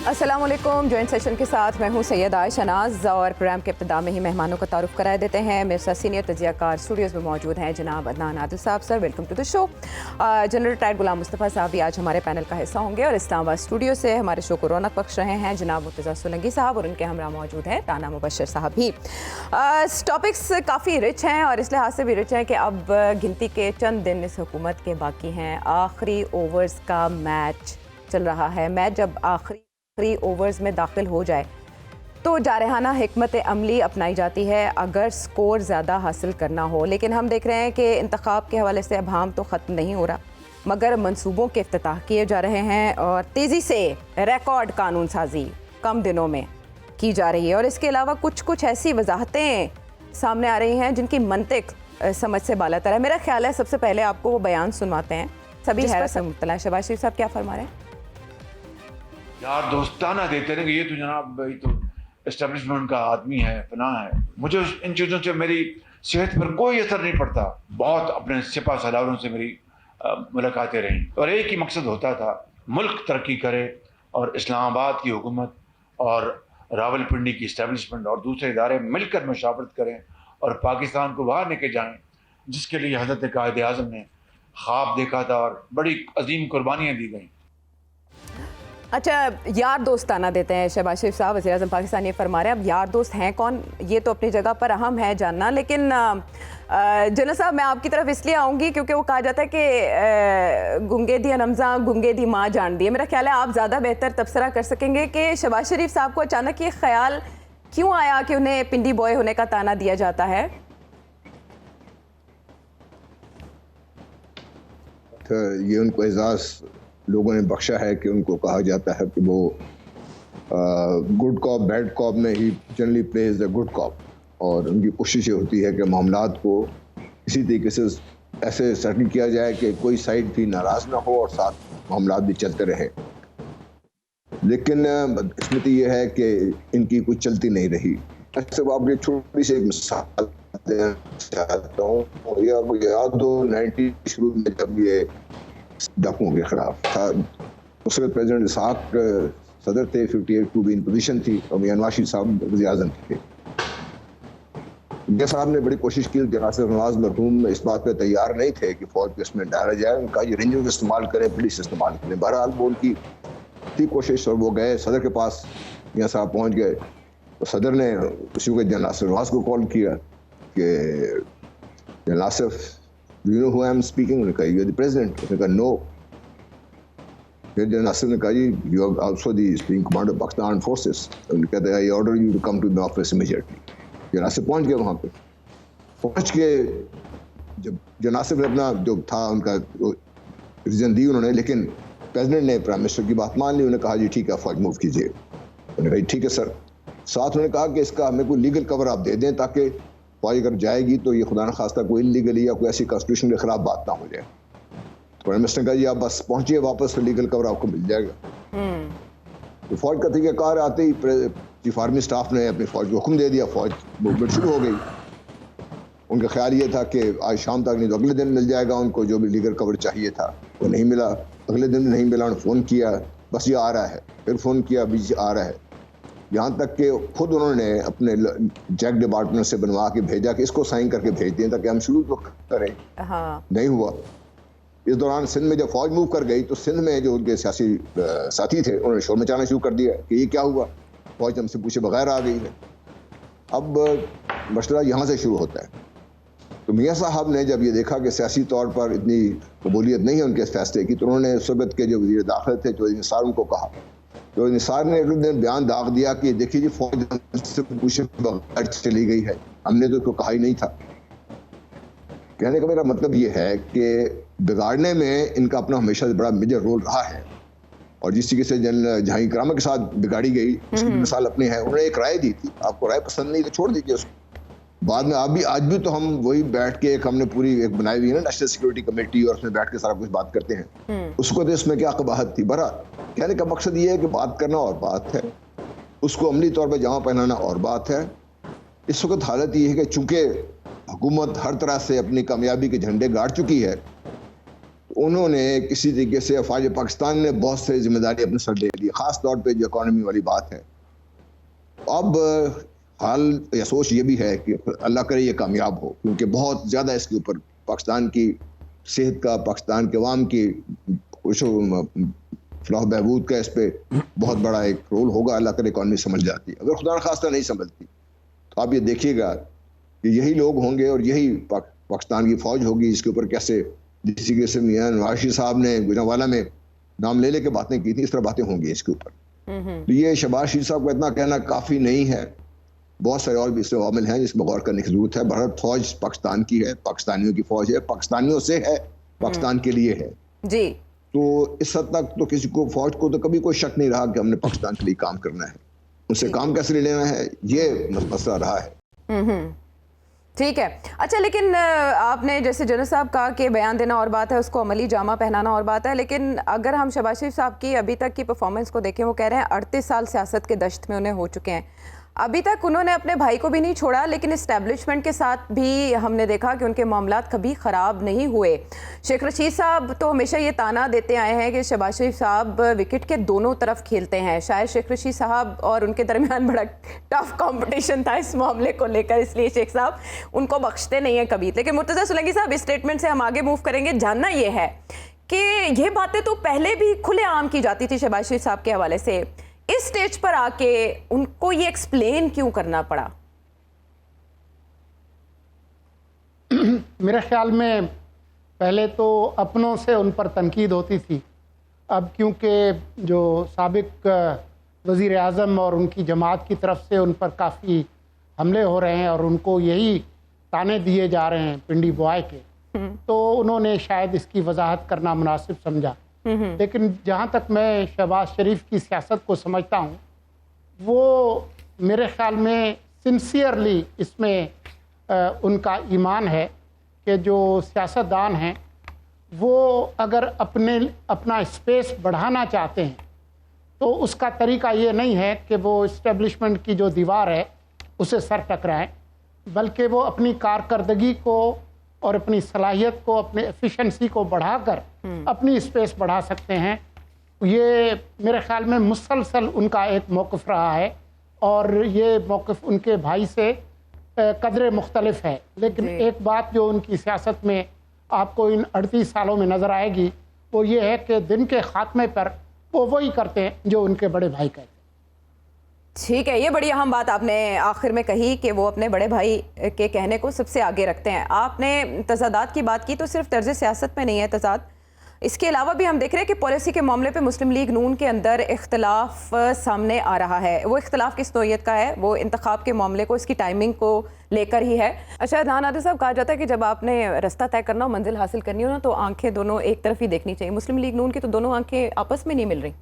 अस्सलाम वालेकुम। Joint session के साथ मैं हूं सैयद आयशा नाज और प्रोग्राम के इब्तिदा में ही मेहमानों का तारुफ कराए देते हैं। मेरे साथ सीनियर तजियाकार स्टूडियोज़ में मौजूद हैं जनाब अदनान आदिल साहब। Sir welcome to the show. General retired Ghulam Mustafa साहब भी आज हमारे पैनल का हिस्सा होंगे और इस्लामाबाद स्टूडियो से हमारे शो को रौनक बख्श रहे हैं जनाब मुर्तज़ा सोलंकी साहब और उनके हमरा मौजूद हैं ताना मुबशर साहब भी। टॉपिक्स काफ़ी रिच हैं और इस लिहाज से भी रिच हैं कि अब गिनती के चंद दिन इस हुकूमत के बाकी हैं। आखिरी ओवर्स का मैच चल रहा है। मैच जब आखिरी ओवर्स में दाखिल हो जाए तो जारहाना हिकमत अमली अपनाई जाती है अगर स्कोर ज़्यादा हासिल करना हो। लेकिन हम देख रहे हैं कि इंतखाब के हवाले से अब हम तो ख़त्म नहीं हो रहा मगर मंसूबों के इफ्तिताह किए जा रहे हैं और तेज़ी से रिकॉर्ड कानून साजी कम दिनों में की जा रही है। और इसके अलावा कुछ ऐसी वजाहतें सामने आ रही हैं जिनकी मंतिक समझ से बालातर है। मेरा ख्याल है सबसे पहले आपको वो बयान सुनवाते हैं। सभी हैरत से मुब्तला हैं। शहबाज शरीफ साहब क्या फरमा रहे हैं? यार दोस्ताना देते रहे ये तो जनाब ये तो एस्टेब्लिशमेंट का आदमी है, फना है। मुझे इन चीज़ों से मेरी सेहत पर कोई असर नहीं पड़ता। बहुत अपने सिपा सलारों से मेरी मुलाकातें रहीं और एक ही मकसद होता था, मुल्क तरक्की करे और इस्लामाबाद की हुकूमत और रावलपिंडी की इस्टेब्लिशमेंट और दूसरे इदारे मिलकर मशावरत करें और पाकिस्तान को बाहर लेके जाएँ, जिसके लिए हज़रत कायद आज़म ने ख्वाब देखा था और बड़ी अजीम कुर्बानियाँ दी गई। अच्छा, यार दोस्ताना देते हैं शहबाज शरीफ साहब। वज़ीर आज़म पाकिस्तान ये फरमा रहे हैं। अब यार दोस्त हैं कौन ये तो अपनी जगह पर अहम है जानना, लेकिन जनरल साहब मैं आपकी तरफ इसलिए आऊँगी क्योंकि वो कहा जाता है कि गुंगे दी अनमजा गुंगे दी माँ जान दी है। मेरा ख्याल है आप ज़्यादा बेहतर तबसरा कर सकेंगे कि शहबाज शरीफ साहब को अचानक ये ख्याल क्यों आया कि उन्हें पिंडी बॉय होने का ताना दिया जाता है? तो ये उनको एजाज़ लोगों ने बख्शा है कि उनको कहा जाता है कि वो गुड कॉप बैड कॉप में ही generally plays the good cop और उनकी कोशिश ये होती है कि मामलात को इसी तरीके से ऐसे सेटल किया जाए कि कोई साइड भी नाराज़ ना हो और साथ मामलात भी चलते रहे। लेकिन बदकिस्मती ये है कि इनकी कुछ चलती नहीं रही। ऐसे आप ये छोटी सी एक मिसाल देना चाहता हूँ। याद हो 90 शुरू में जब ये डाकुओं के खिलाफ था, उस वक्त प्रेसिडेंट इसाक सदर थे, 58 टू बी इन पोजीशन थी और मियां नवाज शरीफ साहब वज़ीर आज़म थे। मियां साहब ने बड़ी कोशिश की, जनाब नवाज मरहूम इस बात पे तैयार नहीं थे कि फौज को इसमें डाला जाए। उनका ये रेंजर्स इस्तेमाल करें, पुलिस इस्तेमाल करें। बहरहाल वो उनकी थी कोशिश और वो गए सदर के पास। मियां साहब पहुँच गए तो सदर ने उसी को जनाब नवाज को कॉल किया कि जनाब Do you know who I am speaking? उन्होंने कहा you are the president. उसने कहा no. फिर जनरल नासिर ने कहा you are also the supreme commander of Pakistan Armed Forces. उन्होंने कहा I order you to come to my office immediately. General Nasir पहुंच गए वहाँ पे। पहुंच के जब जनरल नासिर ने अपना जो था उनका रीजन दी उन्होंने, लेकिन प्रेसिडेंट ने प्राइम मिनिस्टर की बात मान ली। उन्होंने कहा जी ठीक है फौज मूव कीजिए। उन्होंने कहा ठीक है सर। साथ उन्होंने कहा कि इसका हमें कोई लीगल कवर आप दे दें ताकि फौज अगर जाएगी तो ये खुदा न खास्ता कोई इलीगली या कोई ऐसी कॉन्स्टिट्यूशन के खिलाफ बात ना हो जाए। तो प्राइम मिनिस्टर ने कहा जी आप बस पहुंचिए वापस तो लीगल कवर आपको मिल जाएगा। तो फौज का तरीक़ाकार आते ही चीफ आर्मी स्टाफ ने अपनी फौज को हुक्म दे दिया, फौज मूवमेंट शुरू हो गई। उनका ख्याल ये था कि आज शाम तक नहीं तो अगले दिन मिल जाएगा उनको जो भी लीगल कवर चाहिए था। वो नहीं मिला, अगले दिन नहीं मिला। उन्होंने फ़ोन किया, बस ये आ रहा है, फिर फ़ोन किया, बीच आ रहा है। यहाँ तक कि खुद उन्होंने अपने जैक डिपार्टमेंट से बनवा के भेजा कि इसको साइन करके भेज दें ताकि हम शुरू तो करें। हाँ। नहीं हुआ। इस दौरान सिंध में जब फौज मूव कर गई तो सिंध में जो उनके सियासी साथी थे उन्होंने शोर मचाना शुरू कर दिया कि ये क्या हुआ, फौज हमसे पूछे बगैर आ गई है। अब मसला यहाँ से शुरू होता है। तो मियाँ साहब ने जब ये देखा कि सियासी तौर पर इतनी कबूलियत नहीं है उनके फैसले की, तो उन्होंने उस वक्त के जो वज़ीर दाखिल थे जो निसार उनको कहा, तो निसार ने अगले दिन बयान दाग दिया कि देखिए जी फौज से पूछे बगैर चली गई है, हमने तो इसको कहा ही नहीं था। कहने का मेरा मतलब ये है कि बिगाड़ने में इनका अपना हमेशा से बड़ा मेजर रोल रहा है और जिस तरीके से जनरल जहांगीर करामा के साथ बिगाड़ी गई उसकी मिसाल अपनी है। उन्होंने एक राय दी थी, आपको राय पसंद नहीं तो छोड़ दीजिए उसको। बाद में आज भी तो हम वही बैठ के हमने पूरी एक बनाई हुई है ना नेशनल सिक्योरिटी कमेटी और उसमें बैठ के सारा कुछ बात करते हैं। उसको तो इसमें क्या कबाहत थी। बरा कहने का मकसद ये है कि बात करना और बात है, उसको अमली तौर पर जमा पहनाना और बात है। इस वक्त हालत ये है कि चूंकि हुकूमत हर तरह से अपनी कामयाबी के झंडे गाड़ चुकी है उन्होंने किसी तरीके से अफवाज पाकिस्तान ने बहुत सारी जिम्मेदारी अपने सर ले ली, ख़ास तौर पे जो इकॉनमी वाली बात है। अब हाल या सोच ये भी है कि अल्लाह करे ये कामयाब हो, क्योंकि बहुत ज़्यादा इसके ऊपर पाकिस्तान की सेहत का, पाकिस्तान के अवाम की फलाह बहबूद का इस पर बहुत बड़ा एक रोल होगा। अल्लाह करे इकॉनमी समझ जाती है। अगर खुदा न खास्ता नहीं समझती तो आप ये देखिएगा कि यही लोग होंगे और यही पाकिस्तान की फ़ौज होगी जिसके ऊपर कैसे जिस तरीके से मियां नवाज शरीफ साहब ने गुजरांवाला में नाम ले लेके बातें की थी, इस तरह बातें होंगी इसके ऊपर। तो ये शहबाज शरीफ साहब को इतना कहना काफ़ी नहीं है, बहुत सारे और भी इसमें अवामिल हैं जिसमें गौर करने की जरूरत है। भारत फौज पाकिस्तान की है, पाकिस्तानियों की फौज है, पाकिस्तानियों से है, पाकिस्तान के लिए है जी। तो इस हद तक तो किसी को, फौज को तो कभी कोई शक नहीं रहा कि हमने पाकिस्तान के लिए काम करना है, उनसे काम कैसे ले लेना है, ये मसला रहा है। ठीक है। अच्छा, लेकिन आपने जैसे जनरल साहब कहा कि बयान देना और बात है, उसको अमली जामा पहनाना और बात है, लेकिन अगर हम शहबाज शरीफ साहब की अभी तक की परफॉर्मेंस को देखें, वो कह रहे हैं 38 साल सियासत के दश्त में उन्हें हो चुके हैं। अभी तक उन्होंने अपने भाई को भी नहीं छोड़ा, लेकिन इस्टेब्लिशमेंट के साथ भी हमने देखा कि उनके मामलात कभी ख़राब नहीं हुए। शेख रशीद साहब तो हमेशा ये ताना देते आए हैं कि शहबाज शरीफ साहब विकेट के दोनों तरफ खेलते हैं। शायद शेख रशीद साहब और उनके दरमियान बड़ा टफ कंपटीशन था इस मामले को लेकर, इसलिए शेख साहब उनको बख्शते नहीं हैं कभी। लेकिन मुर्तज़ा सोलंकी साहब, इस स्टेटमेंट से हम आगे मूव करेंगे। जानना ये है कि ये बातें तो पहले भी खुलेआम की जाती थी शहबाज शरीफ साहब के हवाले से, इस स्टेज पर आके उनको ये एक्सप्लेन क्यों करना पड़ा? मेरे ख्याल में पहले तो अपनों से उन पर तनकीद होती थी। अब क्योंकि जो साबिक वज़ीर आज़म और उनकी जमात की तरफ से उन पर काफ़ी हमले हो रहे हैं और उनको यही ताने दिए जा रहे हैं पिंडी बॉय के, तो उन्होंने शायद इसकी वजाहत करना मुनासिब समझा। लेकिन जहाँ तक मैं शहबाज शरीफ की सियासत को समझता हूँ, वो मेरे ख्याल में सिंसियरली इसमें उनका ईमान है कि जो सियासतदान हैं वो अगर अपना स्पेस बढ़ाना चाहते हैं तो उसका तरीका ये नहीं है कि वो इस्टेब्लिशमेंट की जो दीवार है उसे सर टकराएं, बल्कि वो अपनी कारकर्दगी को और अपनी सलाहियत को, अपनी एफिशिएंसी को बढ़ाकर अपनी स्पेस बढ़ा सकते हैं। ये मेरे ख्याल में मुसलसल उनका एक मौक़िफ़ रहा है और ये मौक़िफ़ उनके भाई से कदरे मुख्तलिफ है। लेकिन एक बात जो उनकी सियासत में आपको इन 38 सालों में नज़र आएगी वो ये है कि दिन के खात्मे पर वो वही करते हैं जो उनके बड़े भाई कहते हैं। ठीक है, ये बड़ी अहम बात आपने आखिर में कही कि वो अपने बड़े भाई के कहने को सबसे आगे रखते हैं। आपने तज़ादात की बात की, तो सिर्फ तर्ज सियासत में नहीं है तज़ाद, इसके अलावा भी हम देख रहे हैं कि पॉलिसी के मामले पे मुस्लिम लीग नून के अंदर इख्तलाफ सामने आ रहा है। वो इख्तलाफ किस नौइयत का है? वो इंतखाब के मामले को, इसकी टाइमिंग को लेकर ही है। अच्छा, अदनान आदिल साहब, कहा जाता है कि जब आपने रास्ता तय करना हो, मंजिल हासिल करनी हो ना, तो आंखें दोनों एक तरफ ही देखनी चाहिए। मुस्लिम लीग नून की तो दोनों आंखें आपस में नहीं मिल रही।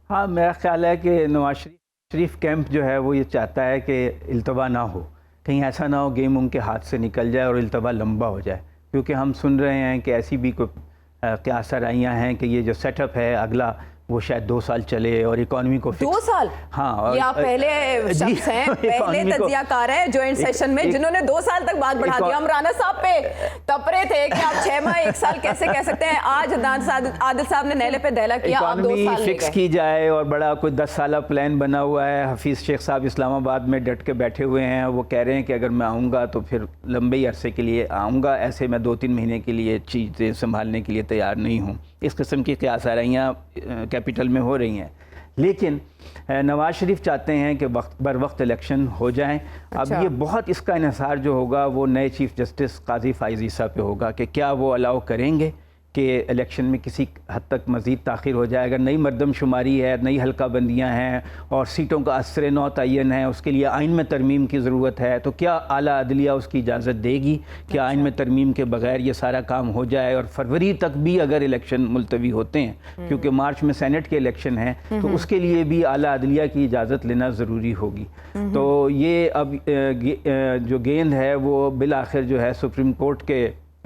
हाँ, मेरा ख्याल है कि नवाज शरीफ कैंप जो है वो ये चाहता है कि इल्तवा ना हो, कहीं ऐसा ना हो गेम उनके हाथ से निकल जाए और इल्तवा लंबा हो जाए, क्योंकि हम सुन रहे हैं कि ऐसी भी कोई क्या सराइयाँ हैं कि ये जो सेटअप है अगला वो शायद 2 साल चले और इकॉनमी को 2 साल? हाँ, और ये आप पहले शख्स हैं, पहले तज्जियाकार हैं ज्वाइंट सेशन में जिन्होंने 2 साल तक बात बढ़ा दी। हम राना साहब पे तपरे थे कि आप 6 माह 1 साल कैसे कह सकते हैं। आज आदिल साहब ने नहले पे दहला किया, आप 2 साल फिक्स की जाए और बड़ा कोई 10 साल प्लान बना हुआ है। हफीज़ शेख साहब इस्लामाबाद में डट के बैठे हुए हैं, वो कह रहे हैं कि अगर मैं आऊँगा तो फिर लंबे अरसे के लिए आऊँगा, ऐसे मैं 2-3 महीने के लिए चीज़ें संभालने के लिए तैयार नहीं हूँ। इस किस्म की क़यासाराइयाँ कैपिटल में हो रही हैं। लेकिन नवाज शरीफ चाहते हैं कि बर वक्त इलेक्शन हो जाएं। अच्छा। अब ये बहुत इसका इन्हिसार जो होगा वो नए चीफ़ जस्टिस काजी फ़ाइज़ ईसा पे होगा कि क्या वो अलाउ करेंगे कि इलेक्शन में किसी हद तक मज़ीद ताख़िर हो जाए। अगर नई मरदमशुमारी है, नई हल्का बंदियाँ हैं और सीटों का असर नौ तयन है, उसके लिए आइन में तरमीम की ज़रूरत है, तो क्या आला अदलिया उसकी इजाज़त देगी कि आइन में तरमीम के बगैर ये सारा काम हो जाए और फरवरी तक भी अगर इलेक्शन मुलतवी होते हैं, क्योंकि मार्च में सेनेट के इलेक्शन हैं, तो उसके लिए भी आला अदलिया की इजाज़त लेना ज़रूरी होगी। तो ये अब जो गेंद है वो बिल आखिर जो है सुप्रीम कोर्ट के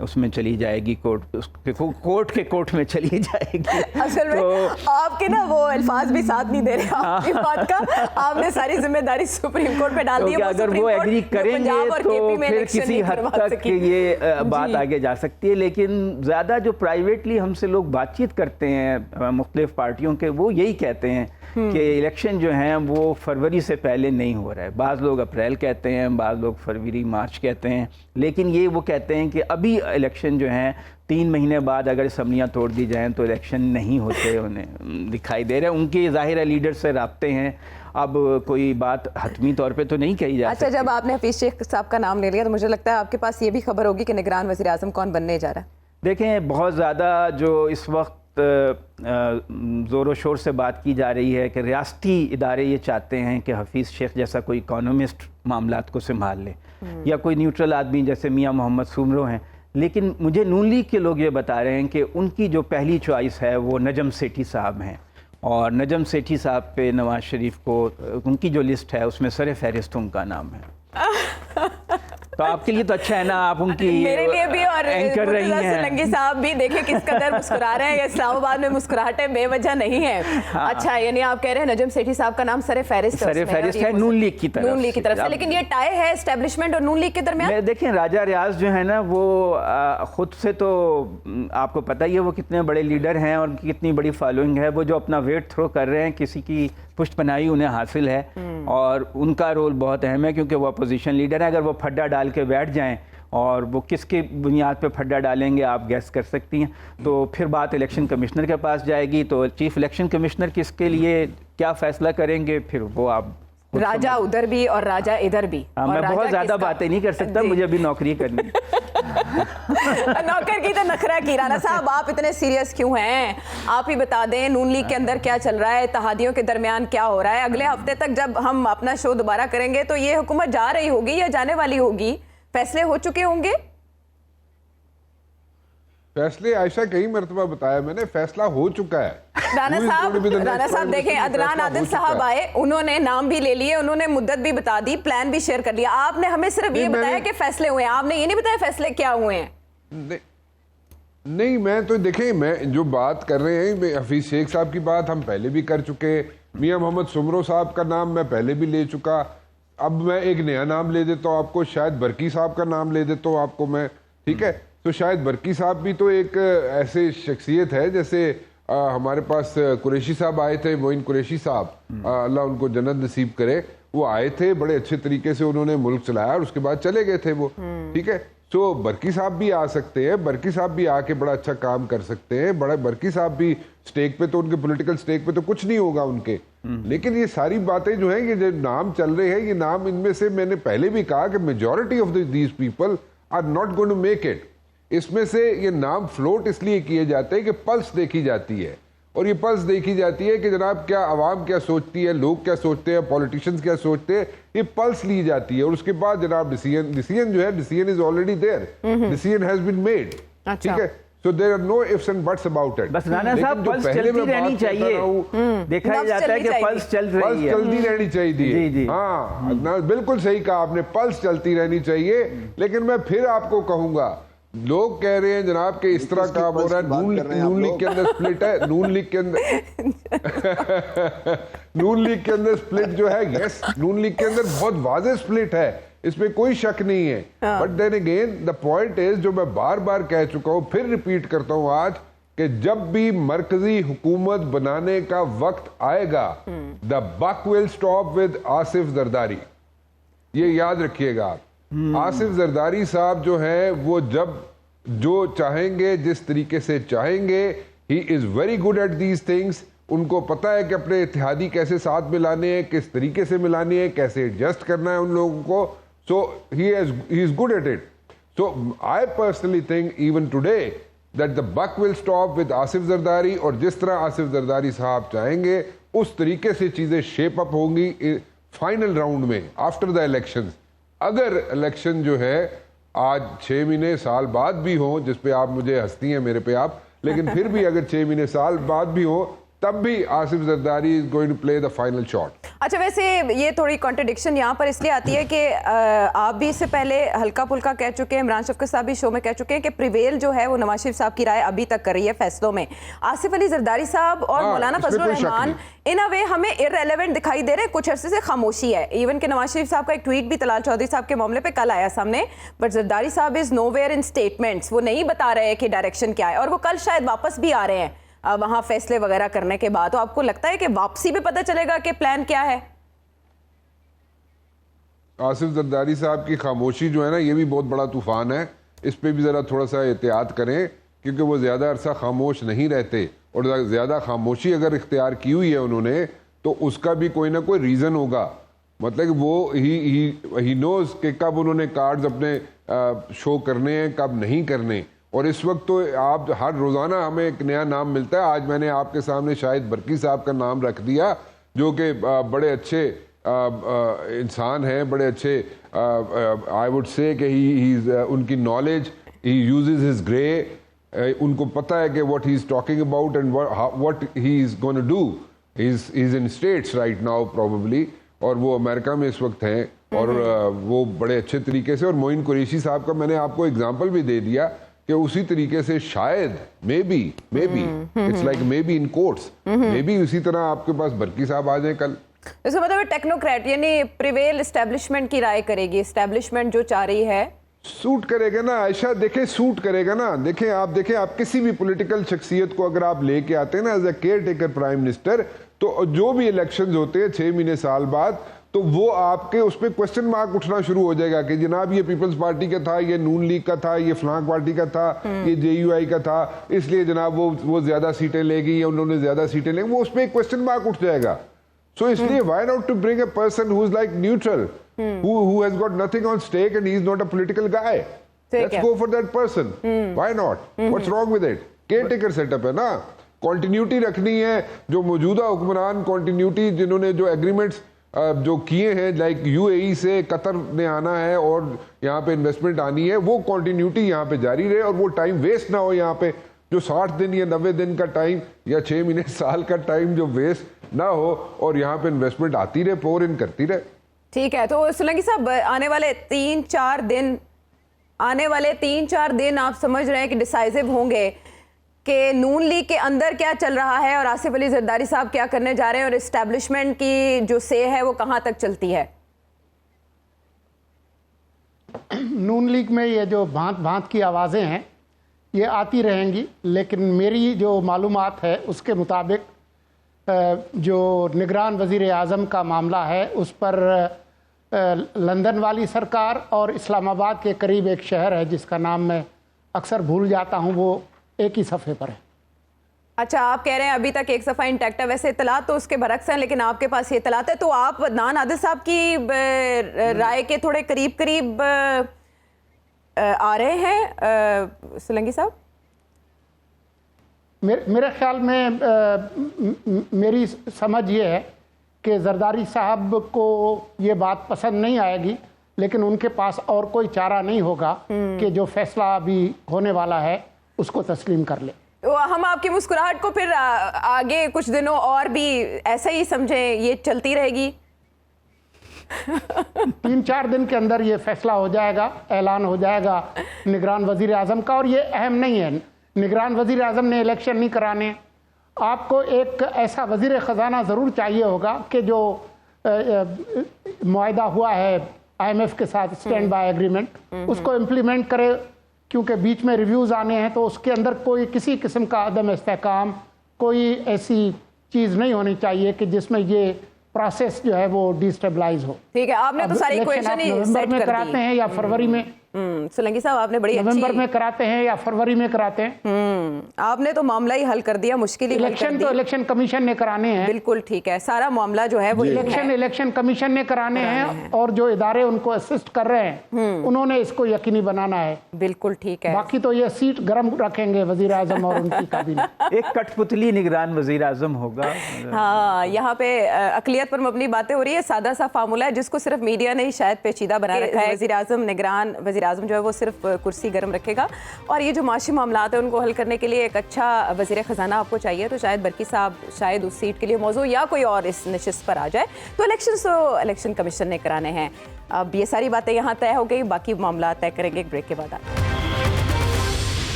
उसमें चली जाएगी, कोर्ट में चली जाएगी। असल में आपके ना वो अल्फाज भी साथ नहीं दे रहे आपकी बात का, आपने सारी जिम्मेदारी सुप्रीम कोर्ट पे डाल दी है। अगर वो एग्री करेंगे तो फिर किसी हद तक ये बात आगे जा सकती है। लेकिन ज़्यादा जो प्राइवेटली हमसे लोग बातचीत करते हैं मुख्तलिफ पार्टियों के, वो यही कहते हैं कि इलेक्शन जो हैं वो फरवरी से पहले नहीं हो रहा है। बाज़ लोग अप्रैल कहते हैं, बाज़ लोग फरवरी मार्च कहते हैं, लेकिन ये वो कहते हैं कि अभी इलेक्शन जो हैं 3 महीने बाद अगर असम्बलियाँ तोड़ दी जाएं तो इलेक्शन नहीं होते उन्हें दिखाई दे रहे हैं। उनके ज़ाहिर है लीडर से राब्ते हैं, अब कोई बात हतमी तौर पे तो नहीं कही जा सकती। अच्छा, जब आपने हफीज़ शेख साहब का नाम ले लिया तो मुझे लगता है आपके पास ये भी खबर होगी कि निगरान वज़ीर आज़म कौन बनने जा रहा है। देखें, बहुत ज़्यादा जो इस वक्त ज़ोर शोर से बात की जा रही है कि रियासती इदारे ये चाहते हैं कि हफीज़ शेख जैसा कोई इकोनॉमिस्ट मामलात को संभाल ले, या कोई न्यूट्रल आदमी जैसे मियां मोहम्मद सुमरो हैं। लेकिन मुझे नून लीग के लोग ये बता रहे हैं कि उनकी जो पहली चॉइस है वो नजम सेठी साहब हैं, और नजम सेठी साहब पे नवाज शरीफ को उनकी जो लिस्ट है उसमें सर फहरिस्त उनका नाम है। तो आपके लिए तो अच्छा है ना, आप उनकी मेरे लिए भी, और एंकर रही हैं। सोलंकी साहब भी देखे किस कदर मुस्कुरा रहे हैं। इस्लामाबाद में मुस्कुराहटें बेवजह नहीं है। हाँ। अच्छा, यानी आप कह रहे हैं नजम सेठी साहब का नाम सर फहरिस्त है नून लीग की तरफ से, लेकिन ये टाई है एस्टेब्लिशमेंट और नून लीग के दरमियान। देखें, राजा रियाज जो है ना वो खुद से तो आपको पता ही है वो कितने बड़े लीडर हैं और उनकी कितनी बड़ी फॉलोइंग है। वो जो अपना वेट थ्रो कर रहे हैं, किसी की पुष्टपनाही उन्हें हासिल है, और उनका रोल बहुत अहम है क्योंकि वो अपोजिशन लीडर है। अगर वो फड्डा डाल के बैठ जाएं, और वो किसके बुनियाद पे फड्डा डालेंगे आप गैस कर सकती हैं, तो फिर बात इलेक्शन कमिश्नर के पास जाएगी। तो चीफ इलेक्शन कमिश्नर किसके लिए क्या फैसला करेंगे, फिर वो आप राजा उधर भी और राजा इधर भी। मैं बहुत ज़्यादा बातें नहीं कर सकता, मुझे अभी नौकरी करनी। नौकर की तो नखरा की। राना साहब, आप इतने सीरियस क्यों हैं? आप ही बता दें नून लीग के अंदर क्या चल रहा है, इत्तेहादियों के दरमियान क्या हो रहा है। अगले हफ्ते तक जब हम अपना शो दोबारा करेंगे तो ये हुकूमत जा रही होगी या जाने वाली होगी, फैसले हो चुके होंगे। फैसले आयशा कई मरतबा बताया मैंने, फैसला हो चुका है। राना साहब देखें, अदनान आदिल साहब आए, उन्होंने नाम भी ले लिए, उन्होंने मुद्दत भी बता दी, प्लान भी शेयर कर लिया। आपने हमें सिर्फ ये बताया कि फैसले हुए हैं, आपने ये नहीं बताया फैसले क्या हुए हैं। नहीं, मैं तो देखें, मैं जो बात कर रहे हैं, हफीज शेख साहब की बात हम पहले भी कर चुके, मियां मोहम्मद सुमरो साहब का नाम मैं पहले भी ले चुका। अब मैं एक नया नाम ले देता हूँ आपको, शायद बरकी साहब का नाम ले देता हूँ आपको मैं, ठीक है। तो शायद बरकी साहब भी तो एक ऐसे शख्सियत है, जैसे हमारे पास कुरैशी साहब आए थे, मोइन कुरैशी साहब, अल्लाह उनको जन्नत नसीब करे, वो आए थे, बड़े अच्छे तरीके से उन्होंने मुल्क चलाया और उसके बाद चले गए थे वो, ठीक है। तो बरकी साहब भी आ सकते हैं, बरकी साहब भी आके बड़ा अच्छा काम कर सकते हैं। बड़ा बरकी साहब भी स्टेक पे, तो उनके पॉलिटिकल स्टेक पे तो कुछ नहीं होगा उनके, लेकिन ये सारी बातें जो हैं, ये जो नाम चल रहे हैं, ये नाम, इनमें से मैंने पहले भी कहा कि majority of these people are not going to make it. इसमें से ये नाम फ्लोट इसलिए किए जाते हैं कि पल्स देखी जाती है, और ये पल्स देखी जाती है कि जनाब क्या आवाम क्या सोचती है, लोग क्या सोचते हैं, पॉलिटिशियंस क्या सोचते हैं, ये पल्स ली जाती है। और उसके बाद जनाब डिसीजन जो है, decision is already there, decision has been made, ठीक है। So there are no ifs and buts about it. बस राणा साहब, पल्स चलती रहनी चाहिए, देखा जाता है कि पल्स चल रही है, चलती रहनी चाहिए। हाँ, बिल्कुल सही कहा आपने, पल्स चलती रहनी चाहिए। लेकिन मैं फिर आपको कहूंगा, लोग कह रहे हैं जनाब कि इस तरह काम हो रहा है, नून लीग के अंदर स्प्लिट है, नून लीग के अंदर स्प्लिट जो है, यस, नून लीग के अंदर बहुत वाज़ेह स्प्लिट है, इसमें कोई शक नहीं है। But then again the point is, जो मैं बार बार कह चुका हूं, फिर रिपीट करता हूं आज, कि जब भी मरकजी हुकूमत बनाने का वक्त आएगा, the buck will stop with Asif Zardari, ये याद रखिएगा आप। आसिफ जरदारी साहब जो है, वो जब जो चाहेंगे, जिस तरीके से चाहेंगे, he is very good at these things. उनको पता है कि अपने इत्तेहादी कैसे साथ मिलाने हैं, किस तरीके से मिलानी है, कैसे एडजस्ट करना है उन लोगों को। So he is good at it. So I personally think even today that the buck will stop with Asif Zardari, और जिस तरह आसिफ जरदारी साहब चाहेंगे उस तरीके से चीजें शेप अप होंगी फाइनल राउंड में आफ्टर द इलेक्शंस। अगर इलेक्शन जो है आज 6 महीने साल बाद भी हो, जिस पे आप मुझे हंसती हैं मेरे पे आप, लेकिन फिर भी अगर 6 महीने साल बाद भी हो, तब भी Asif Zardari is going to play the final shot. अच्छा, वैसे ये थोड़ी कॉन्ट्रडिक्शन यहाँ पर इसलिए आती है कि आप भी इससे पहले हल्का फुल्का कह चुके हैं, इमरान शफकत साहब भी शो में कह चुके हैं कि प्रिवेल जो है वो नवाज शरीफ साहब की राय अभी तक कर रही है फैसलों में। आसिफ अली जरदारी साहब और मौलाना फजलुर रहमान इन अ वे हमें इररेलेवेंट दिखाई दे रहे हैं, कुछ अरसे से खामोशी है। इवन कि नवाज शरीफ साहब का एक ट्वीट भी तलाल चौधरी साहब के मामले पे कल आया सामने, बट जरदारी साहब इज नोवेयर इन स्टेटमेंट्स, वो नहीं बता रहे हैं कि डायरेक्शन क्या है, और वो कल शायद वापस भी आ रहे हैं वहाँ फैसले वगैरह करने के बाद। तो आपको लगता है कि वापसी भी पता चलेगा कि प्लान क्या है? आसिफ जरदारी साहब की खामोशी जो है ना, ये भी बहुत बड़ा तूफान है, इस पे भी ज़रा थोड़ा सा एहतियात करें, क्योंकि वो ज़्यादा अरसा खामोश नहीं रहते, और ज़्यादा खामोशी अगर इख्तियार की हुई है उन्होंने तो उसका भी कोई ना कोई रीज़न होगा। मतलब वो ही नोज़ कि कब उन्होंने कार्ड्स अपने शो करने हैं, कब नहीं करने। और इस वक्त तो आप हर रोज़ाना हमें एक नया नाम मिलता है। आज मैंने आपके सामने शाहिद बरकी साहब का नाम रख दिया, जो कि बड़े अच्छे इंसान हैं, बड़े अच्छे आई वुड से कि उनकी knowledge, he uses his grey, उनको पता है कि what he is talking about and what he is gonna do. He is in states right now probably, और वो अमेरिका में इस वक्त हैं, और वो बड़े अच्छे तरीके से। और मोइन कुरैशी साहब का मैंने आपको एग्जांपल भी दे दिया कि उसी तरीके से शायद may be it's like may be in courts, may be उसी तरह आपके पास बरकी साहब आ जाए कल। इसका मतलब टेक्नोक्रेट यानी प्रिवेल एस्टेब्लिशमेंट की राय करेगी, एस्टेब्लिशमेंट जो चाह रही है सूट करेगा ना आयशा, देखें सूट करेगा ना। देखें आप किसी भी पॉलिटिकल शख्सियत को अगर आप लेके आते हैं ना as a caretaker prime minister, तो जो भी इलेक्शंस होते हैं 6 महीने साल बाद, तो वो आपके उस पर क्वेश्चन मार्क उठना शुरू हो जाएगा कि जनाब ये पीपल्स पार्टी का था, ये नून लीग का था, ये फलां पार्टी का था, ये JUI का था, इसलिए जनाब वो ज्यादा सीटें लेगी या उन्होंने ज्यादा सीटें लेंगे, वो उस पर क्वेश्चन मार्क उठ जाएगा। सो इसलिए why not to bring a person who is like neutral, who has got nothing on stake and he is not a political guy. Let's go for that person. Why not? What's wrong with it? Caretaker setup है ना, continuity रखनी है। जो मौजूदा हुक्मरान continuity जिन्होंने जो agreements जो किए हैं, लाइक UAE से कतर ने आना है और यहाँ पे इन्वेस्टमेंट आनी है, वो continuity यहाँ पे जारी रहे, और वो टाइम वेस्ट ना हो। यहाँ पे जो 60 दिन या 90 दिन का टाइम या 6 महीने साल का टाइम जो वेस्ट ना हो, और यहाँ पे इन्वेस्टमेंट आती रहे, पोर इन करती रहे। ठीक है। तो सोलंकी साहब, आने वाले 3-4 दिन आप समझ रहे हैं कि डिसाइसिव होंगे कि नून लीग के अंदर क्या चल रहा है और आसिफ अली जरदारी साहब क्या करने जा रहे हैं, और एस्टैब्लिशमेंट की जो से है वो कहां तक चलती है? नून लीग में ये जो भांत भांत की आवाज़ें हैं ये आती रहेंगी, लेकिन मेरी जो मालूमात है उसके मुताबिक जो निगरान वज़ीर आज़म का मामला है उस पर लंदन वाली सरकार और इस्लामाबाद के करीब एक शहर है जिसका नाम मैं अक्सर भूल जाता हूं, वो एक ही सफ़े पर है। अच्छा, आप कह रहे हैं अभी तक एक सफ़ा इंटैक्ट है। वैसे इतलात तो उसके बरक्स हैं, लेकिन आपके पास ये इतलात है, तो आप अदनान आदिल साहब की राय के थोड़े करीब आ रहे हैं सोलंकी साहब? मेरे ख्याल में मेरी समझ ये है कि जरदारी साहब को ये बात पसंद नहीं आएगी, लेकिन उनके पास और कोई चारा नहीं होगा कि जो फैसला अभी होने वाला है उसको तस्लीम कर ले। तो हम आपकी मुस्कुराहट को फिर आगे कुछ दिनों और भी ऐसे ही समझें, ये चलती रहेगी? 3-4 दिन के अंदर ये फैसला हो जाएगा, ऐलान हो जाएगा निगरान वज़ीर आज़म का। और ये अहम नहीं है, निगरान वज़ीर आज़म ने इलेक्शन नहीं कराने। आपको एक ऐसा वज़ीर ख़जाना ज़रूर चाहिए होगा कि जो मुआहदा हुआ है IMF के साथ, स्टैंड बाय एग्रीमेंट, उसको इम्प्लीमेंट करे, क्योंकि बीच में रिव्यूज़ आने हैं, तो उसके अंदर कोई किसी किस्म का अदम इस्तेहकाम, कोई ऐसी चीज़ नहीं होनी चाहिए कि जिसमें ये प्रोसेस जो है वो डिस्टेबलाइज हो। ठीक है, आपने तो सारी इक्वेशन ही नवंबर सेट में कर कराते दी हैं या फरवरी में? सोलंकी साहब, आपने बड़ी नवंबर में कराते हैं या फरवरी में कराते हैं? आपने तो मामला ही हल कर दिया, मुश्किल ही हल कर इलेक्शन दी। तो इलेक्शन कमीशन ने कराने हैं। बिल्कुल ठीक है, सारा मामला जो है वो इलेक्शन कमीशन ने कराने हैं, और जो इदारे उनको असिस्ट कर रहे हैं उन्होंने इसको यकीनी बनाना है। बिल्कुल ठीक है। बाकी तो ये सीट गर्म रखेंगे वजीर आजम और उनकी काबिने। एक कठपुतली निगरान वजीर आजम होगा। हाँ, यहाँ पे अकलियत पर मबनी बातें हो रही है, सादा सा फार्मूला है जिसको सिर्फ मीडिया ने ही शायद पेचीदा बना रखा है। वजीर आजम, निगरान वजीर वज़ीर-ए-आज़म जो है वो सिर्फ कुर्सी गर्म रखेगा, और ये जो माशी मामलात है उनको हल करने के लिए एक अच्छा वज़ीर ख़जाना आपको चाहिए, तो शायद बरकी साहब शायद उस सीट के लिए मौजूद या कोई और इस नशिस्त पर आ जाए। तो इलेक्शन कमीशन ने कराने हैं। अब ये सारी बातें यहाँ तय हो गई, बाकी मामला तय करेंगे एक ब्रेक के बाद।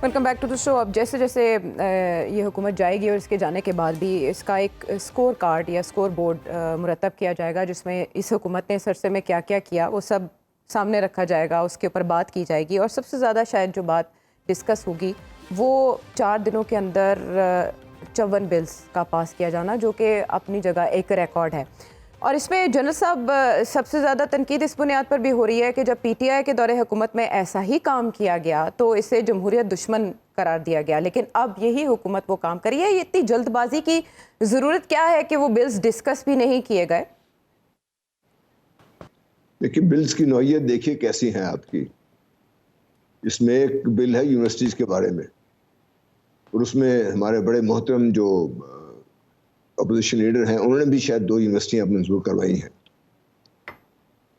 Welcome back to the show. अब जैसे जैसे ये हुकूमत जाएगी और इसके जाने के बाद भी इसका एक स्कोर कार्ड या स्कोर बोर्ड मुरतब किया जाएगा, जिसमें इस हुकूमत ने इस अरसे में क्या क्या किया वो सब सामने रखा जाएगा, उसके ऊपर बात की जाएगी। और सबसे ज़्यादा शायद जो बात डिस्कस होगी वो 4 दिनों के अंदर 54 बिल्स का पास किया जाना, जो कि अपनी जगह एक रिकॉर्ड है। और इसमें जनरल साहब सबसे ज़्यादा तनकीद इस बुनियाद पर भी हो रही है कि जब PTI के दौरे हुकूमत में ऐसा ही काम किया गया तो इसे जमहूरियत दुश्मन करार दिया गया, लेकिन अब यही हुकूमत वो काम करी है। ये इतनी जल्दबाजी की ज़रूरत क्या है कि वो बिल्स डिस्कस भी नहीं किए गए? देखिए, बिल्स की नौइयत देखिए कैसी हैं आपकी। इसमें एक बिल है यूनिवर्सिटीज़ के बारे में, और उसमें हमारे बड़े मोहतरम जो अपोजिशन लीडर हैं उन्होंने भी शायद 2 यूनिवर्सिटियां मंजूर करवाई हैं।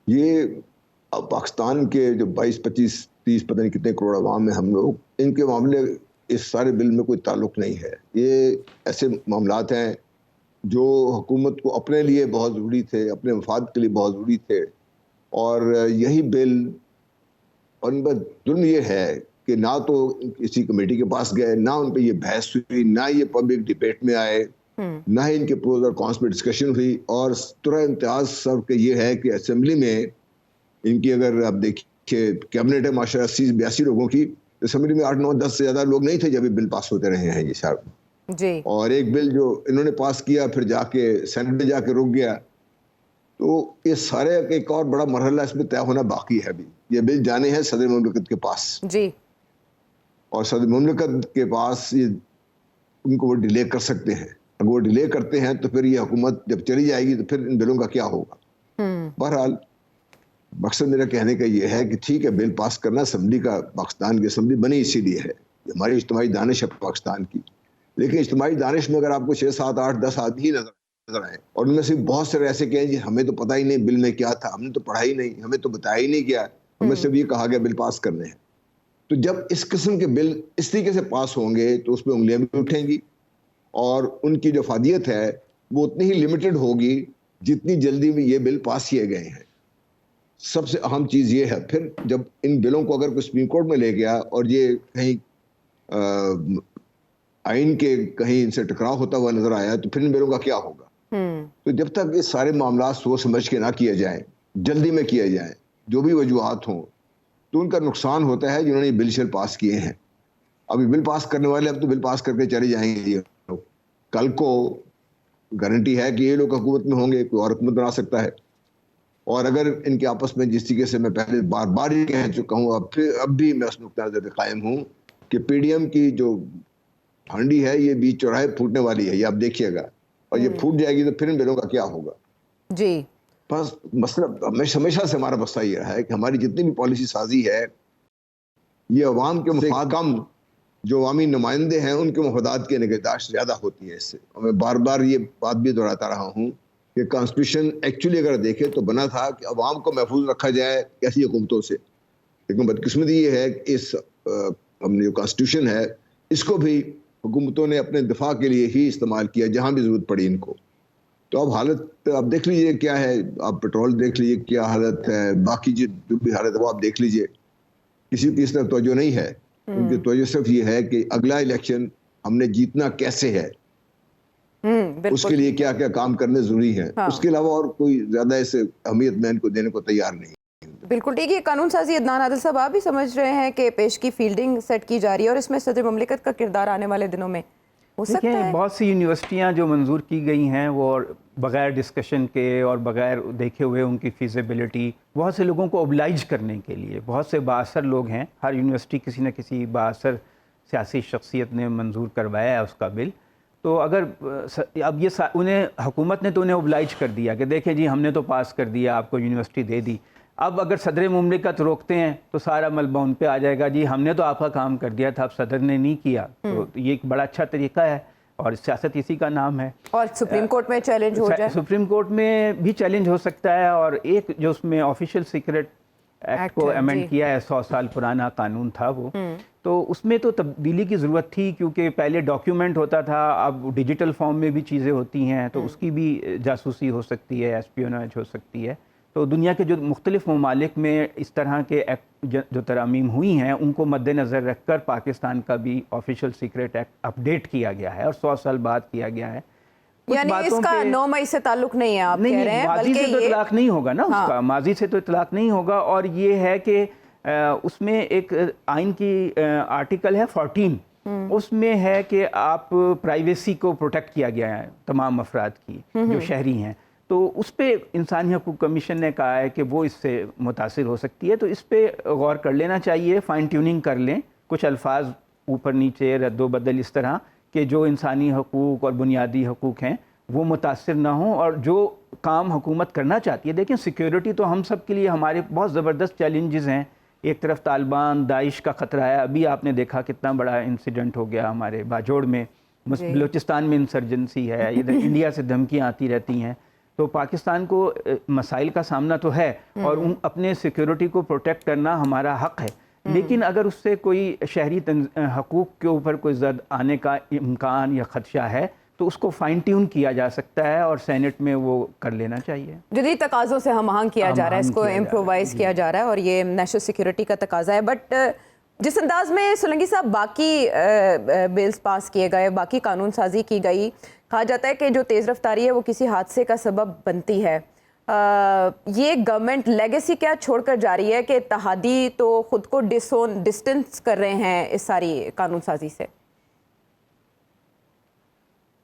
ये अब पाकिस्तान के जो 22, 25, 30 पता नहीं कितने करोड़ अवाम में हम लोग, इनके मामले इस सारे बिल में कोई ताल्लुक नहीं है। ये ऐसे मामलात हैं जो हुकूमत को अपने लिए बहुत ज़रूरी थे, अपने मफाद के लिए बहुत ज़रूरी थे, और यही बिल, और इन पर जुर्म ये है कि ना तो किसी कमेटी के पास गए, ना उन पर ये बहस हुई, ना ये पब्लिक डिबेट में आए, ना ही इनके प्रोज और कॉन्स में डिस्कशन हुई। और तुरंत इम्तियाज सब के ये है कि असेंबली में इनकी, अगर आप देखिए कैबिनेट है माशा 80-82 लोगों की, असेंबली में 8, 9, 10 से ज़्यादा लोग नहीं थे जब ये बिल पास होते रहे हैं ये साहब जी। और एक बिल जो इन्होंने पास किया फिर जाके सेनेट में जाके रुक गया। तो ये सारे एक और बड़ा मरहला इसमें तय होना बाकी है। अभी ये बिल जाने हैं सदर मुमलिकत के पास जी, और सदर मुमलिकत के पास ये उनको वो डिले कर सकते हैं। अगर वो डिले करते हैं तो फिर ये हुकूमत जब चली जाएगी तो फिर इन बिलों का क्या होगा। बहरहाल मकसद मेरा कहने का ये है कि ठीक है, बिल पास करना असेंबली का, पाकिस्तान की असेंबली बनी इसीलिए है, हमारी इज्तिमाई दानिश है पाकिस्तान की। लेकिन इज्तिमाई दानिश में अगर आपको 6, 7, 8, 10 आदमी ही नजर आए और उनमें से बहुत सारे ऐसे कहें जी हमें तो पता ही नहीं बिल में क्या था, हमने तो पढ़ा ही नहीं, हमें तो बताया ही नहीं क्या, हमें सिर्फ ये कहा गया बिल पास करने हैं। तो जब इस किस्म के बिल इस तरीके से पास होंगे तो उसमें उंगलियां भी उठेंगी और उनकी जो फादियत है वो उतनी ही लिमिटेड होगी जितनी जल्दी में ये बिल पास किए गए हैं। सबसे अहम चीज़ ये है, फिर जब इन बिलों को अगर कोई सुप्रीम कोर्ट में ले गया और ये कहीं आइन के कहीं इनसे टकराव होता हुआ नजर आया तो फिर इन बिलों का क्या होगा। तो जब तक ये सारे मामला सोच समझ के ना किए जाएं, जल्दी में किए जाएं, जो भी वजूहात हों, तो उनका नुकसान होता है जिन्होंने ये बिल शिल पास किए हैं। अभी बिल पास करने वाले अब तो बिल पास करके चले जाएंगे, कल को गारंटी है कि ये लोग हुकूमत में होंगे, कोई और हुकूमत बना सकता है। और अगर इनके आपस में जिस तरीके से मैं पहले बार बार ही कह चुका हूँ, अब भी मैं उस नुक्ता नज़र पे कायम हूँ कि PDM की जो हांडी है ये बीच चौराहे फूटने वाली है, ये आप देखिएगा, और ये फूट जाएगी तो फिर इन बिलों का क्या होगा जी। बस मसला हमेशा से हमारा मसला ये रहा है कि हमारी जितनी भी पॉलिसी साजी है ये अवाम के मफाद कम, जो अवामी नुमाइंदे हैं उनके मफादात की निगहदाश्त ज़्यादा होती है इससे। और मैं बार बार ये बात भी दोहराता रहा हूँ कि कॉन्स्टिट्यूशन एक्चुअली अगर देखें तो बना था कि अवाम को महफूज रखा जाए ऐसी हुकूमतों से, लेकिन बदकिस्मती ये है कि इस हमने जो कॉन्स्टिट्यूशन है इसको भी हुकूमतों ने अपने दिफा के लिए ही इस्तेमाल किया जहाँ भी ज़रूरत पड़ी इनको। तो अब हालत आप देख लीजिए क्या है, आप पेट्रोल देख लीजिए क्या हालत है, बाकी जो भी हालत है वो आप देख लीजिए, किसी की इस तरफ तवज्जो नहीं है। उनकी तवज्जो सिर्फ ये है कि अगला इलेक्शन हमने जीतना कैसे है, उसके लिए क्या क्या काम करने जरूरी है। हाँ। उसके अलावा और कोई ज्यादा ऐसे अहमियत मैं इनको देने को तैयार नहीं। बिल्कुल ठीक है। कानून साजी अदनान आदिल साहब, आप भी समझ रहे हैं कि पेश की फील्डिंग सेट की जा रही है और इसमें सदर मुमलिकत का किरदार आने वाले दिनों में हो सकता देखिए, है। बहुत सी यूनिवर्सिटियाँ जो मंजूर की गई हैं वो बग़ैर डिस्कशन के और बग़ैर देखे हुए उनकी फ़ीज़िबिलिटी, बहुत से लोगों को ओबलाइज करने के लिए बहुत से बाअसर लोग हैं। हर यूनिवर्सिटी किसी न किसी बाअसर सियासी शख्सियत ने मंजूर करवाया है उसका बिल। तो अगर अब ये उन्हें हुकूमत ने तो उन्हें ओबलाइज कर दिया कि देखें जी हमने तो पास कर दिया, आपको यूनिवर्सिटी दे दी। अब अगर सदर मुमलिकत रोकते हैं तो सारा मलबा उन पे आ जाएगा, जी हमने तो आपका काम कर दिया था, अब सदर ने नहीं किया। तो ये एक बड़ा अच्छा तरीका है और सियासत इसी का नाम है। और सुप्रीम कोर्ट में चैलेंज हो जाए, सुप्रीम कोर्ट में भी चैलेंज हो सकता है। और एक जो उसमें ऑफिशियल सीक्रेट एक्ट को अमेंड किया है, 100 साल पुराना कानून था वो, तो उसमें तो तब्दीली की ज़रूरत थी, क्योंकि पहले डॉक्यूमेंट होता था, अब डिजिटल फॉर्म में भी चीज़ें होती हैं, तो उसकी भी जासूसी हो सकती है, एस्पियोनेज हो सकती है। तो दुनिया के जो मुख्तलिफ ममालिक में इस तरह के एक्ट जो तरमीम हुई हैं, उनको मद्देनज़र रखकर पाकिस्तान का भी ऑफिशियल सीक्रेट एक्ट अपडेट किया गया है और 100 साल बाद किया गया है। यानी इसका 9 मई से ताल्लुक नहीं है, आप कह रहे हैं? माजी से तो इतलाक नहीं होगा ना, हाँ। उसका माजी से तो इतलाक नहीं होगा। और ये है कि उसमें एक आइन की आर्टिकल है 14, उसमें है कि आप प्राइवेसी को प्रोटेक्ट किया गया है तमाम अफराद की जो शहरी हैं। तो उस पर इंसानी हकूक़ कमीशन ने कहा है कि वो इससे मुतासिर हो सकती है, तो इस पर गौर कर लेना चाहिए, फ़ाइन ट्यूनिंग कर लें, कुछ अल्फाज ऊपर नीचे रद्दो बदल इस तरह कि जो इंसानी हकूक़ और बुनियादी हकूक़ हैं वो मुतासिर ना हों। और जो काम हुकूमत करना चाहती है, देखिए सिक्योरिटी तो हम सब के लिए हमारे बहुत ज़बरदस्त चैलेंजेस हैं। एक तरफ तालिबान दाइश का ख़तरा है, अभी आपने देखा कितना बड़ा इंसिडेंट हो गया हमारे बाजोड़ में, बलूचिस्तान में इंसर्जेंसी है, इधर इंडिया से धमकियाँ आती रहती हैं। तो पाकिस्तान को मसाइल का सामना तो है और अपने सिक्योरिटी को प्रोटेक्ट करना हमारा हक़ है, लेकिन अगर उससे कोई शहरी हकूक़ के ऊपर कोई ज़द आने का इम्कान या ख़दशा है तो उसको फाइन ट्यून किया जा सकता है और सेनेट में वो कर लेना चाहिए। जदीद तकाज़ों से हम आहंग किया जा रहा है, इसको इम्प्रोवाइज़ किया जा रहा है और ये नेशनल सिक्योरिटी का तकाजा है। बट जिस अंदाज में सोलंकी साहब बाकी बिल्स पास किए गए, बाकी कानून साजी की गई, कहा जाता है कि जो तेज़ रफ्तारी है वो किसी हादसे का सबब बनती है। ये गवर्नमेंट लेगेसी क्या छोड़कर जा रही है कि इत्तेहादी तो खुद को डिस्टेंस कर रहे हैं इस सारी कानून साजी से?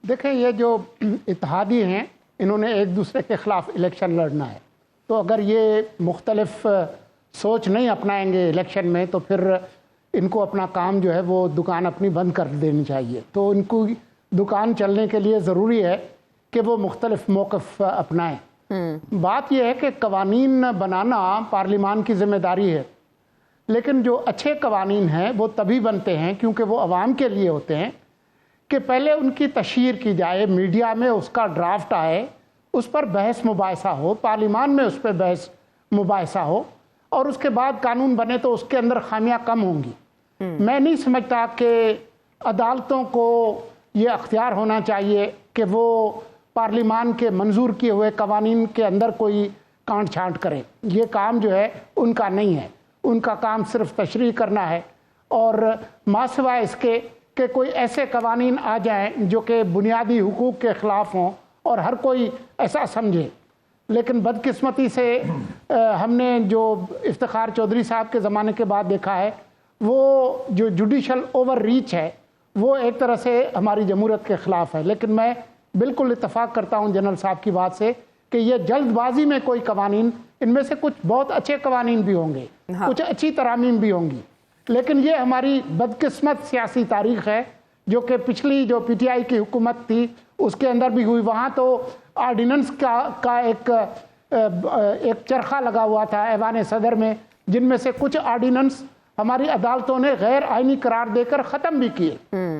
देखें, ये जो इत्तेहादी हैं इन्होंने एक दूसरे के ख़िलाफ़ इलेक्शन लड़ना है, तो अगर ये मुख्तलिफ सोच नहीं अपनाएंगे इलेक्शन में तो फिर इनको अपना काम जो है वो दुकान अपनी बंद कर देनी चाहिए। तो इनको दुकान चलने के लिए ज़रूरी है कि वो मुख्तलिफ मौक़िफ़ अपनाएं। बात यह है कि कवानीन बनाना पार्लिमान की ज़िम्मेदारी है, लेकिन जो अच्छे कवानीन हैं वो तभी बनते हैं क्योंकि वो आवाम के लिए होते हैं कि पहले उनकी तशहीर की जाए, मीडिया में उसका ड्राफ्ट आए, उस पर बहस मुबाहिसा हो, पार्लिमान में उस पर बहस मुबाहिसा हो और उसके बाद कानून बने तो उसके अंदर खामियां कम होंगी। मैं नहीं समझता कि अदालतों को ये अख्तियार होना चाहिए कि वो पार्लिमान के मंजूर किए हुए कवानीन के अंदर कोई कांट छांट करें। ये काम जो है उनका नहीं है, उनका काम सिर्फ तशरीह करना है और मासिवाय इसके कि कोई ऐसे कवानीन आ जाएं जो कि बुनियादी हुकूक के ख़िलाफ़ हों और हर कोई ऐसा समझे। लेकिन बदकिस्मती से हमने जो इफ्तिखार चौधरी साहब के ज़माने के बाद देखा है, वो जो जुडिशल ओवर रीच है वो एक तरह से हमारी जमहूरियत के ख़िलाफ़ है। लेकिन मैं बिल्कुल इत्तफ़ाक़ करता हूँ जनरल साहब की बात से कि ये जल्दबाजी में कोई कवानीन, इनमें से कुछ बहुत अच्छे कवानीन भी होंगे, कुछ अच्छी तरामीम भी होंगी, लेकिन ये हमारी बदकिस्मत सियासी तारीख़ है जो कि पिछली जो पीटीआई की हुकूमत थी उसके अंदर भी हुई। वहाँ तो आर्डिनेंस का एक चरखा लगा हुआ था ऐवान सदर में, जिनमें से कुछ आर्डिनेंस हमारी अदालतों ने गैर आइनी करार देकर ख़त्म भी किए।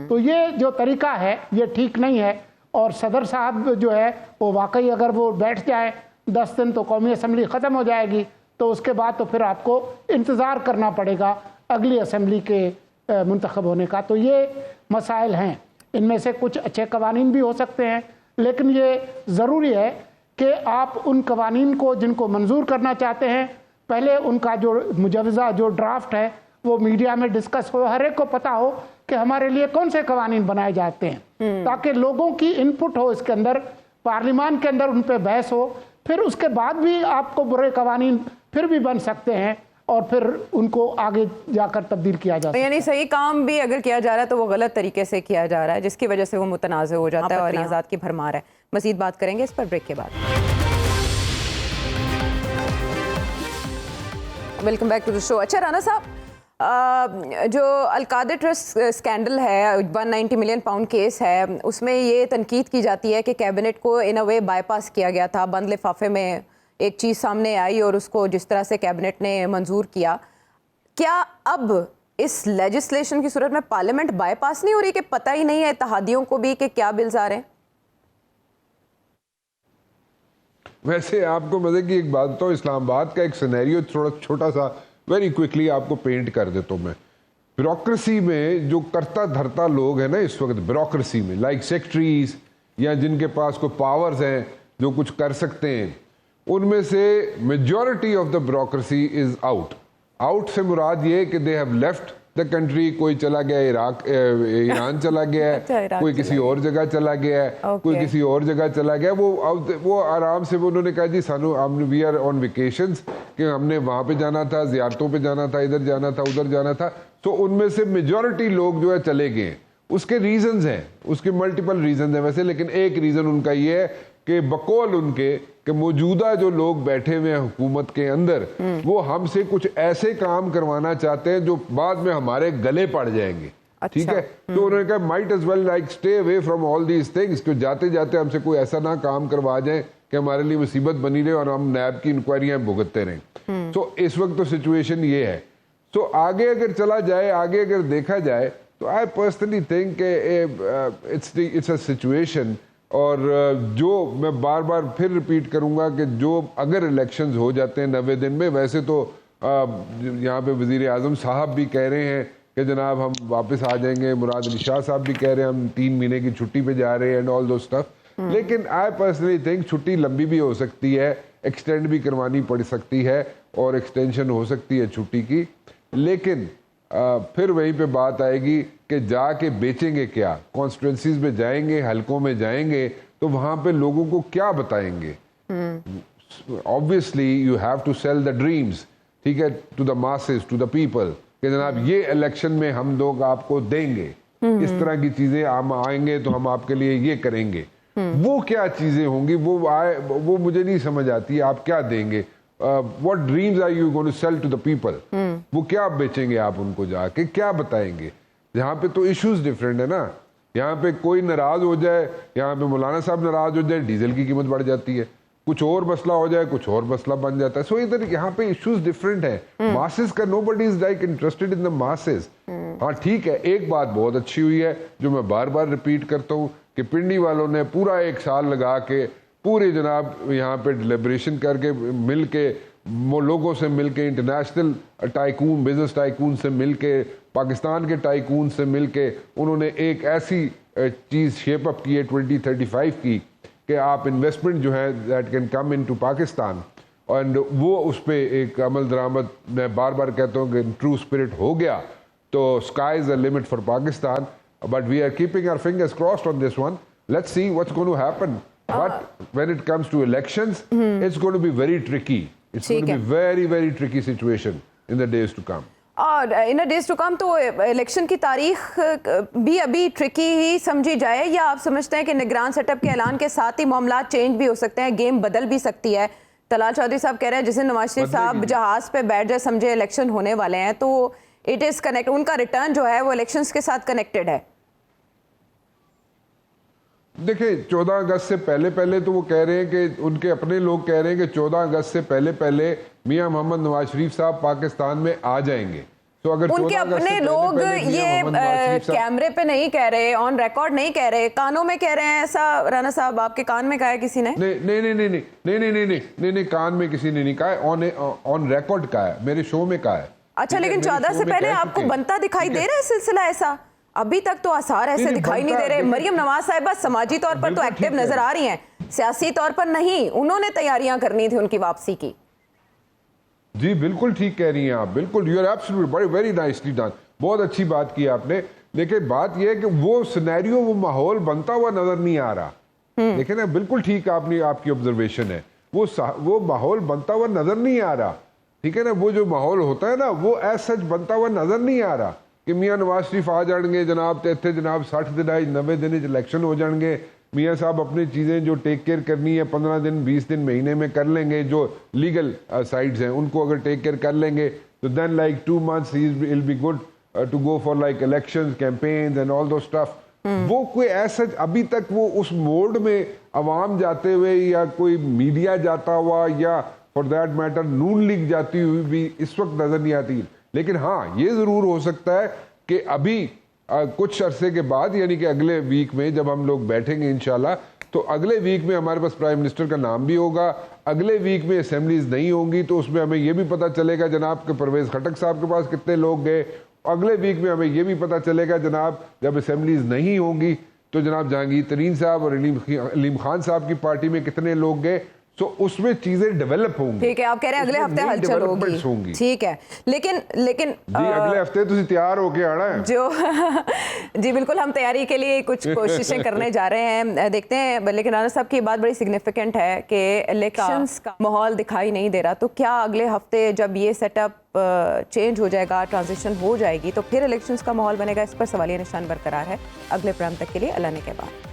तो ये जो तरीका है ये ठीक नहीं है और सदर साहब जो है वो वाकई अगर वो बैठ जाए 10 दिन तो कौमी असम्बली ख़त्म हो जाएगी, तो उसके बाद तो फिर आपको इंतज़ार करना पड़ेगा अगली असम्बली के मुंतखब होने का। तो ये मसाइल हैं, इनमें से कुछ अच्छे कवानीन भी हो सकते हैं, लेकिन ये ज़रूरी है कि आप उन कवानीन को जिनको मंजूर करना चाहते हैं पहले उनका जो मुजवज़ा जो ड्राफ्ट है वो मीडिया में डिस्कस हो, हर एक को पता हो कि हमारे लिए कौन से कवानीन बनाए जाते हैं, ताकि लोगों की इनपुट हो इसके अंदर, पार्लिमान के अंदर उन पर बहस हो, फिर उसके बाद भी आपको बुरे कवानीन फिर भी बन सकते हैं और फिर उनको आगे जाकर तब्दील किया जा सकता है। यानी सही काम भी अगर किया जा रहा है तो वो गलत तरीके से किया जा रहा है, जिसकी वजह से वो मुतनाज़ हो जाता है और तनाज़ात की भरमार है। मज़ीद बात करेंगे इस पर ब्रेक के बाद। Welcome back to the show. अच्छा राना साहब, जो अलकादर ट्रस्ट स्कैंडल है, 190 मिलियन पाउंड केस है, उसमें ये तनकीद की जाती है कि कैबिनेट को इन अ वे बाईपास किया गया था। बंद लिफाफे में एक चीज़ सामने आई और उसको जिस तरह से कैबिनेट ने मंजूर किया, क्या अब इस लेजिस्लेशन की सूरत में पार्लियामेंट बाईपास नहीं हो रही कि पता ही नहीं है इत्तेहादियों को भी कि क्या बिल्स आ रहे हैं? वैसे आपको मजे की एक बात बताऊं, इस्लामाबाद का एक सिनेरियो थोड़ा छोटा सा वेरी क्विकली आपको पेंट कर देता हूं मैं। ब्यूरोक्रेसी में जो करता धरता लोग हैं ना इस वक्त ब्यूरोक्रेसी में, लाइक सेक्रेटरीज या जिनके पास कोई पावर्स हैं जो कुछ कर सकते हैं, उनमें से majority of the bureaucracy is out. Out से मुराद ये कि they have left the country, कोई चला गया ईरान चला गया है, अच्छा, कोई किसी और जगह चला गया है, कोई किसी और जगह चला गया। वो आराम से उन्होंने कहा जी सानू हम वी आर ऑन वेकेशंस, कि हमने वहां पे जाना था, जियारतों पे जाना था, इधर जाना था, उधर जाना था। तो उनमें से मेजॉरिटी लोग जो है चले गए। उसके रीजंस हैं, उसके मल्टीपल रीजंस हैं वैसे, लेकिन एक रीजन उनका ये है कि बकौल उनके कि मौजूदा जो लोग बैठे हुए हैं हुकूमत के अंदर, वो हमसे कुछ ऐसे काम करवाना चाहते हैं जो बाद में हमारे गले पड़ जाएंगे। ठीक है, तो उन्होंने कहा might as well like stay away from all these things, कि जाते जाते हमसे कोई ऐसा ना काम करवा जाए कि हमारे लिए मुसीबत बनी रहे और हम नैब की इंक्वायरियां भुगतते रहें। तो इस वक्त तो सिचुएशन ये है। तो आगे अगर चला जाए, आगे अगर देखा जाए, तो आई personally think it's a situation, और जो मैं बार बार फिर रिपीट करूंगा कि जो अगर इलेक्शंस हो जाते हैं 90 दिन में, वैसे तो यहाँ पे वजीर आजम साहब भी कह रहे हैं कि जनाब हम वापस आ जाएंगे, मुराद अली शाह साहब भी कह रहे हैं हम 3 महीने की छुट्टी पे जा रहे हैं एंड ऑल दो स्टफ। लेकिन आई पर्सनली थिंक छुट्टी लंबी भी हो सकती है, एक्सटेंड भी करवानी पड़ सकती है और एक्सटेंशन हो सकती है छुट्टी की। लेकिन फिर वहीं पे बात आएगी कि जाके बेचेंगे क्या, कॉन्स्टिट्यूंसीज में जाएंगे, हलकों में जाएंगे, तो वहां पे लोगों को क्या बताएंगे। Obviously you have to sell the dreams, ठीक है, to the masses, to the people, कि जनाब ये इलेक्शन में हम लोग आपको देंगे, इस तरह की चीजें हम आएंगे तो हम आपके लिए ये करेंगे। वो क्या चीजें होंगी वो मुझे नहीं समझ आती। आप क्या देंगे, what dreams are you going to sell to the people, वो क्या बेचेंगे आप उनको, जाके क्या बताएंगे। यहाँ पे तो इश्यूज डिफरेंट है ना। यहाँ पे कोई नाराज हो जाए, यहाँ पे मौलाना साहब नाराज हो जाए, डीजल की कीमत बढ़ जाती है, कुछ और मसला हो जाए, कुछ और मसला बन जाता है। सो इधर यहाँ पे इश्यूज डिफरेंट है। मासेस का nobody is like interested in the masses. हाँ ठीक है, एक बात बहुत अच्छी हुई है जो मैं बार बार रिपीट करता हूँ कि पिंडी वालों ने पूरा 1 साल लगा के पूरे जनाब यहाँ पे डिलिब्रेशन करके मिल के लोगों से मिल के, इंटरनेशनल टाइकून, बिजनेस टाइकून से मिल के, पाकिस्तान के टाइकून से मिल के, उन्होंने एक ऐसी चीज़ शेप अप की है 2035 की कि आप इन्वेस्टमेंट जो है that can come into Pakistan, and वो उस पर एक अमल दरामद मैं बार बार कहता हूँ कि ट्रू स्पिरिट हो गया तो sky is the limit for Pakistan. But we are keeping our fingers crossed on this one, let's see what's going to happen. But when it comes to elections, it's going to be very tricky. It's going to be very, very tricky situation in the days to come. और इन days to come तो election की तारीख भी अभी tricky ही समझी जाए, या आप समझते हैं कि निगरान सेटअप के ऐलान के साथ ही मामला चेंज भी हो सकते हैं, गेम बदल भी सकती है? तलाल चौधरी साहब कह रहे हैं जिस दिन नवाज शरीफ साहब जहाज पे बैठ जाए समझे इलेक्शन होने वाले हैं, तो इट इज कनेक्ट, उनका रिटर्न जो है वो इलेक्शंस के साथ कनेक्टेड है। देखिए 14 अगस्त से पहले तो वो कह रहे हैं कि उनके अपने लोग कह रहे हैं कि 14 अगस्त से पहले मियां मोहम्मद नवाज शरीफ साहब पाकिस्तान में आ जाएंगे। तो अगर उनके अपने लोग ये कैमरे पे नहीं कह रहे, ऑन रिकॉर्ड नहीं कह रहे, कानों में कह रहे हैं, ऐसा राना साहब आपके कान में कहा है किसी ने? नहीं, कान में किसी ने नहीं कहा है, ऑन रिकॉर्ड कहा है, मेरे शो में कहा है। अच्छा, लेकिन 14 से पहले आपको बनता दिखाई दे रहा है सिलसिला ऐसा? अभी तक तो आसार ऐसे दिखाई नहीं दे रहे। मरियम नवाज साहिबा समाजी तौर पर तो एक्टिव नजर आ रही हैं, सियासी तौर पर नहीं। उन्होंने तैयारियां करनी थी उनकी वापसी की। जी बिल्कुल ठीक कह रही हैं आप, बिल्कुल, you are absolutely very nicely done, बहुत अच्छी बात की आपने। लेकिन बात यह है कि वो सिनेरियो, वो माहौल बनता हुआ नजर नहीं आ रहा। देखिए ना, बिल्कुल ठीक आपकी ऑब्जर्वेशन है, वो माहौल बनता हुआ नजर नहीं आ रहा। ठीक है ना, वो जो माहौल होता है ना, वो एज सच बनता हुआ नजर नहीं आ रहा कि मियाँ नवाज शरीफ आ जाएंगे जनाब, तो इतने जनाब 60 दिन 90 दिन इलेक्शन हो जाएंगे, मियाँ साहब अपनी चीज़ें जो टेक केयर करनी है 15 दिन 20 दिन महीने में कर लेंगे, जो लीगल साइड्स हैं उनको अगर टेक केयर कर लेंगे तो then like 2 months will be good to go for like elections, campaigns and all those stuff. वो कोई ऐसा अभी तक वो उस मोड में अवाम जाते हुए या कोई मीडिया जाता हुआ या for that matter Noon league जाती हुई भी इस वक्त नजर नहीं आती। लेकिन हाँ ये ज़रूर हो सकता है कि अभी कुछ अरसे के बाद, यानी कि अगले वीक में जब हम लोग बैठेंगे इंशाल्लाह, तो अगले वीक में हमारे पास प्राइम मिनिस्टर का नाम भी होगा। अगले वीक में असेंबलीज नहीं होंगी तो उसमें हमें यह भी पता चलेगा जनाब के परवेज़ खटक साहब के पास कितने लोग गए। अगले वीक में हमें यह भी पता चलेगा जनाब जब असेंबलीज नहीं होंगी तो जनाब जहांगीर तरीन साहब और अलीम खान साहब की पार्टी में कितने लोग गए। तो उसमें चीजें डेवलप होंगी। ठीक है, आप कह रहे हैं अगले हफ्ते हलचल होगी। ठीक है, लेकिन जी अगले हफ्ते तुम तैयार होके आना है जो जी बिल्कुल, हम तैयारी के लिए कुछ कोशिशें करने जा रहे हैं, देखते हैं। लेकिन राना साहब की बात बड़ी सिग्निफिकेंट है कि इलेक्शंस का माहौल दिखाई नहीं दे रहा, तो क्या अगले हफ्ते जब ये सेटअप चेंज हो जाएगा, ट्रांजिशन हो जाएगी, तो फिर इलेक्शंस का माहौल बनेगा? इस पर सवालिया निशान बरकरार है। अगले प्रोग्राम तक के लिए अल्लाह ने के बाद।